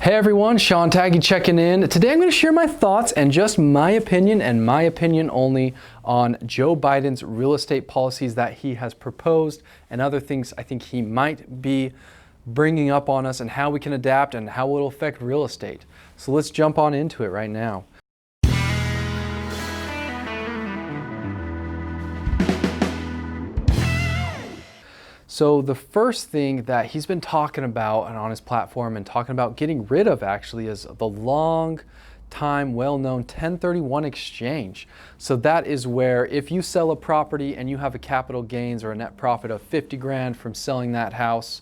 Hey everyone, Sean Taggy checking in. Today I'm going to share my thoughts and just my opinion and my opinion only on Joe Biden's real estate policies that he has proposed and other things I think he might be bringing up on us and how we can adapt and how it will affect real estate. So let's jump on into it right now. So the first thing that he's been talking about and on his platform and talking about getting rid of actually is the long time well-known 1031 exchange. So that is where if you sell a property and you have a capital gains or a net profit of 50 grand from selling that house,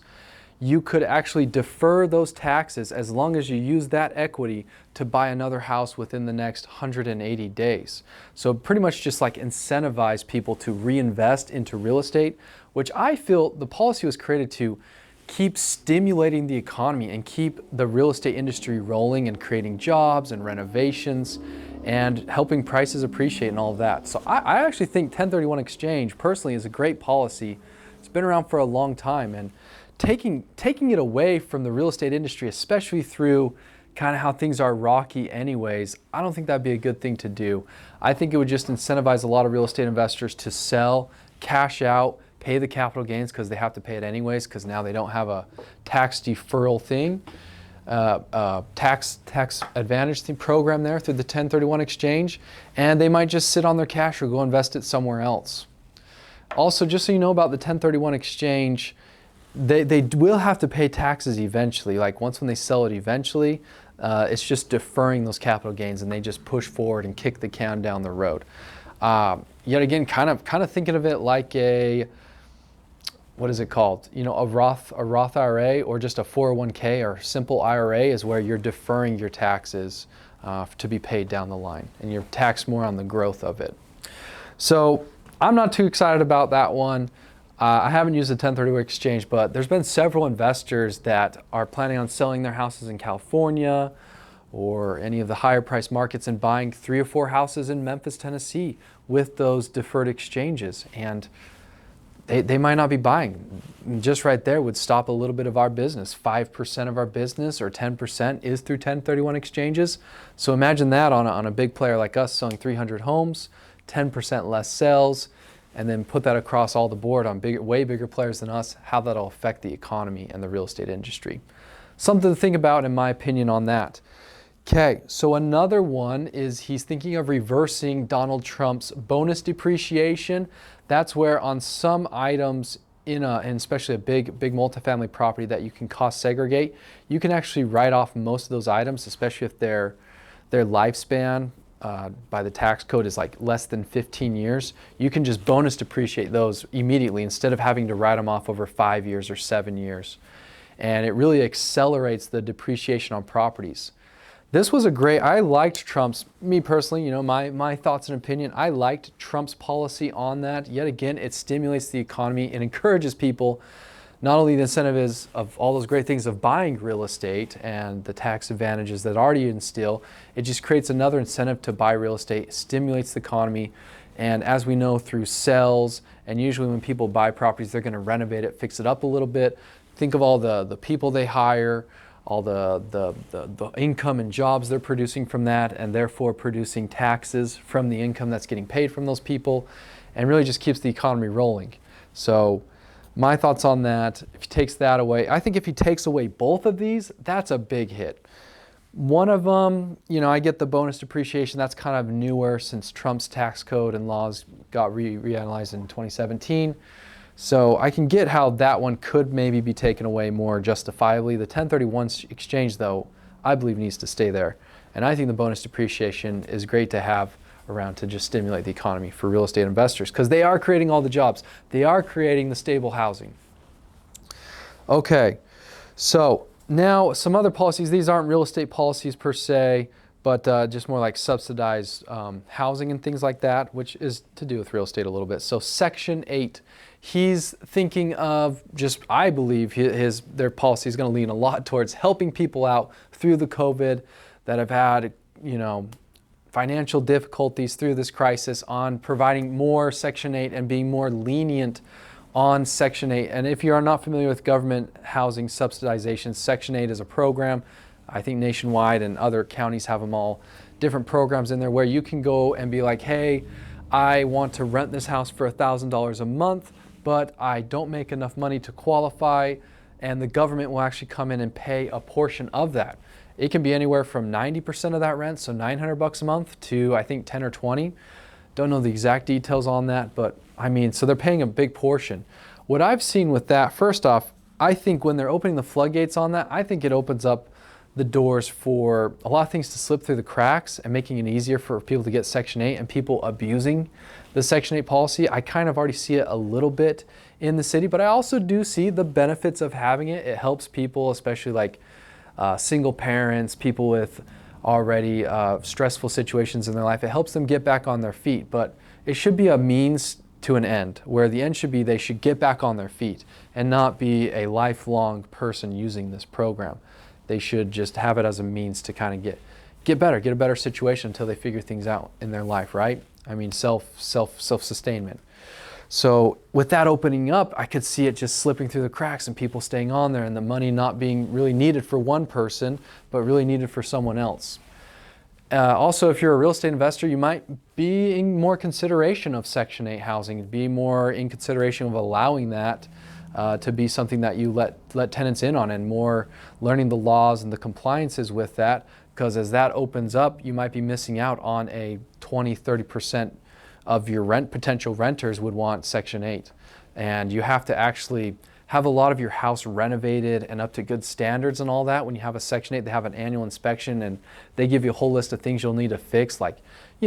you could actually defer those taxes as long as you use that equity to buy another house within the next 180 days. So pretty much just like incentivize people to reinvest into real estate, which I feel the policy was created to keep stimulating the economy and keep the real estate industry rolling and creating jobs and renovations and helping prices appreciate and all of that. So I actually think 1031 exchange personally is a great policy. It's been around for a long time, and taking it away from the real estate industry, especially through kind of how things are rocky anyways, I don't think that'd be a good thing to do. I think it would just incentivize a lot of real estate investors to sell, cash out, pay the capital gains because they have to pay it anyways because now they don't have a tax deferral thing, tax advantage program there through the 1031 exchange, and they might just sit on their cash or go invest it somewhere else. Also, just so you know about the 1031 exchange, they will have to pay taxes eventually. Like once when they sell it eventually, it's just deferring those capital gains and they just push forward and kick the can down the road. Yet again, kind of thinking of it like a, what is it called? You know, a Roth IRA or just a 401k or simple IRA is where you're deferring your taxes to be paid down the line and you're taxed more on the growth of it. So I'm not too excited about that one. I haven't used the 1031 exchange, but there's been several investors that are planning on selling their houses in California or any of the higher price markets and buying 3 or 4 houses in Memphis, Tennessee with those deferred exchanges. And they might not be buying. Just right there would stop a little bit of our business. 5% of our business or 10% is through 1031 exchanges. So imagine that on a big player like us selling 300 homes, 10% less sales, and then put that across all the board on way bigger players than us, how that'll affect the economy and the real estate industry. Something to think about in my opinion on that. Okay, so another one is he's thinking of reversing Donald Trump's bonus depreciation. That's where on some items and especially a big multifamily property that you can cost segregate, you can actually write off most of those items, especially if their lifespan by the tax code is like less than 15 years. You can just bonus depreciate those immediately instead of having to write them off over 5 years or 7 years. And it really accelerates the depreciation on properties. This was I liked Trump's, me personally, you know, my thoughts and opinion, I liked Trump's policy on that. Yet again, it stimulates the economy and encourages people. Not only the incentive is of all those great things of buying real estate and the tax advantages that already instill, it just creates another incentive to buy real estate, stimulates the economy. And as we know through sales, and usually when people buy properties, they're going to renovate it, fix it up a little bit. Think of all the people they hire, all the income and jobs they're producing from that, and therefore producing taxes from the income that's getting paid from those people, and really just keeps the economy rolling. So my thoughts on that, if he takes that away, I think if he takes away both of these, that's a big hit. One of them, you know, I get the bonus depreciation, that's kind of newer since Trump's tax code and laws got reanalyzed in 2017. So I can get how that one could maybe be taken away more justifiably. The 1031 exchange, though, I believe needs to stay there. And I think the bonus depreciation is great to have around to just stimulate the economy for real estate investors because they are creating all the jobs. They are creating the stable housing. Okay, so now some other policies. These aren't real estate policies per se, but just more like subsidized housing and things like that, which is to do with real estate a little bit. So Section 8, he's thinking of just, I believe their policy is going to lean a lot towards helping people out through the COVID that have had, you know, financial difficulties through this crisis, on providing more Section 8 and being more lenient on Section 8. And if you are not familiar with government housing subsidization, Section 8 is a program I think nationwide and other counties have them all, different programs in there where you can go and be like, hey, I want to rent this house for $1,000 a month, but I don't make enough money to qualify, and the government will actually come in and pay a portion of that. It can be anywhere from 90% of that rent, so $900 a month, to I think 10 or 20. Don't know the exact details on that, but I mean, so they're paying a big portion. What I've seen with that, first off, I think when they're opening the floodgates on that, I think it opens up the doors for a lot of things to slip through the cracks and making it easier for people to get Section 8 and people abusing the Section 8 policy. I kind of already see it a little bit in the city, but I also do see the benefits of having it. It helps people, especially like single parents, people with already stressful situations in their life. It helps them get back on their feet, but it should be a means to an end, where the end should be they should get back on their feet and not be a lifelong person using this program. They should just have it as a means to kind of get better, get a better situation until they figure things out in their life, right? I mean, self-sustainment. So with that opening up, I could see it just slipping through the cracks and people staying on there and the money not being really needed for one person, but really needed for someone else. Also, if you're a real estate investor, you might be in more consideration of Section 8 housing, be more in consideration of allowing that to be something that you let tenants in on, and more learning the laws and the compliances with that, because as that opens up, you might be missing out on a 20-30% of your potential renters would want Section 8. And you have to actually have a lot of your house renovated and up to good standards and all that. When you have a Section 8, they have an annual inspection and they give you a whole list of things you'll need to fix, like,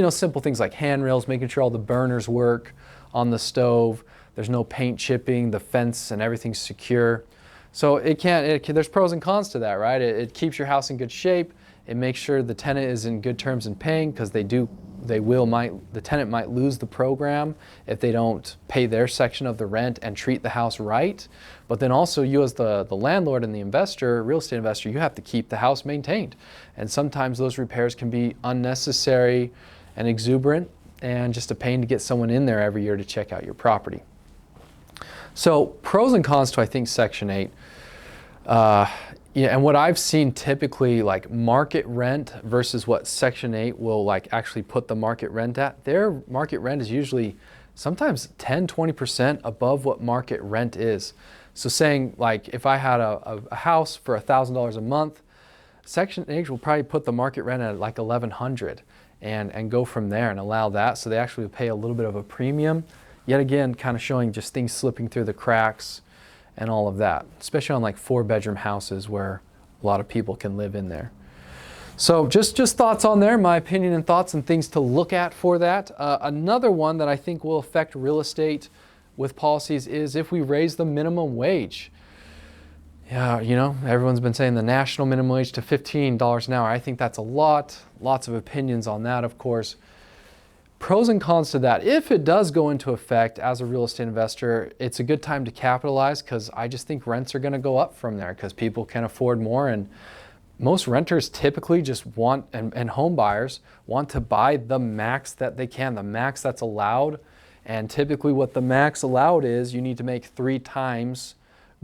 simple things like handrails, making sure all the burners work on the stove, there's no paint chipping, the fence and everything's secure. So there's pros and cons to that, right? It keeps your house in good shape. It makes sure the tenant is in good terms in paying, because the tenant might lose the program if they don't pay their section of the rent and treat the house right. But then also you as the landlord and the investor, real estate investor, you have to keep the house maintained. And sometimes those repairs can be unnecessary and exuberant and just a pain to get someone in there every year to check out your property. So pros and cons to, I think, Section 8. And what I've seen typically, like market rent versus what Section 8 will like actually put the market rent at, their market rent is usually sometimes 10-20% above what market rent is. So saying like if I had a house for $1,000 a month, Section 8 will probably put the market rent at like $1,100 and go from there and allow that. So they actually pay a little bit of a premium. Yet again, kind of showing just things slipping through the cracks and all of that, especially on like 4-bedroom houses where a lot of people can live in there. So just thoughts on there, my opinion and thoughts and things to look at for that. Another one that I think will affect real estate with policies is if we raise the minimum wage. Yeah, everyone's been saying the national minimum wage to $15 an hour. I think that's a lot. Lots of opinions on that, of course. Pros and cons to that. If it does go into effect as a real estate investor, it's a good time to capitalize, because I just think rents are going to go up from there because people can afford more, and most renters typically just want, and home buyers want to buy the max that they can, the max that's allowed. And typically what the max allowed is you need to make 3 times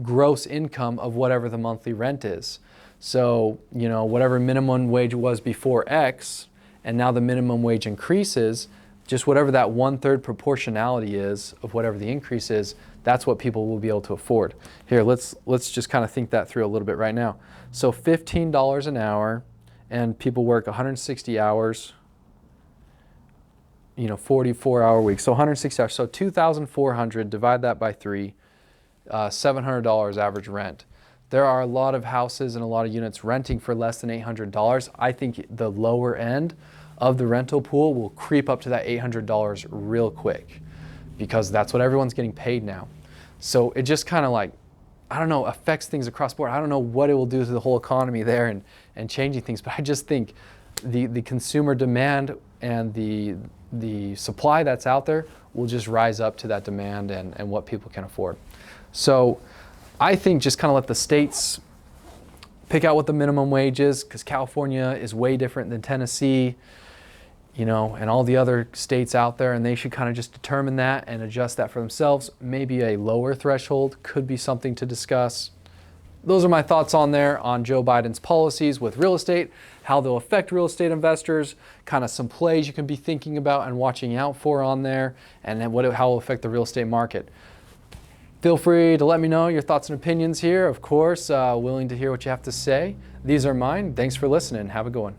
gross income of whatever the monthly rent is. So, whatever minimum wage was before X, and now the minimum wage increases, just whatever that 1/3 proportionality is of whatever the increase is, that's what people will be able to afford. Here, let's just kind of think that through a little bit right now. So $15 an hour, and people work 160 hours, 44-hour week. So 160 hours. So 2,400, divide that by 3, $700 average rent. There are a lot of houses and a lot of units renting for less than $800. I think the lower end of the rental pool will creep up to that $800 real quick, because that's what everyone's getting paid now. So it just kind of like, affects things across the board. I don't know what it will do to the whole economy there and changing things, but I just think the consumer demand and the supply that's out there will just rise up to that demand and what people can afford. So I think just kind of let the states pick out what the minimum wage is, because California is way different than Tennessee, and all the other states out there, and they should kind of just determine that and adjust that for themselves. Maybe a lower threshold could be something to discuss. those are my thoughts on there on Joe Biden's policies with real estate, how they'll affect real estate investors, kind of some plays you can be thinking about and watching out for on there, and then how it will affect the real estate market. Feel free to let me know your thoughts and opinions here. Of course, willing to hear what you have to say. These are mine. Thanks for listening. Have a good one.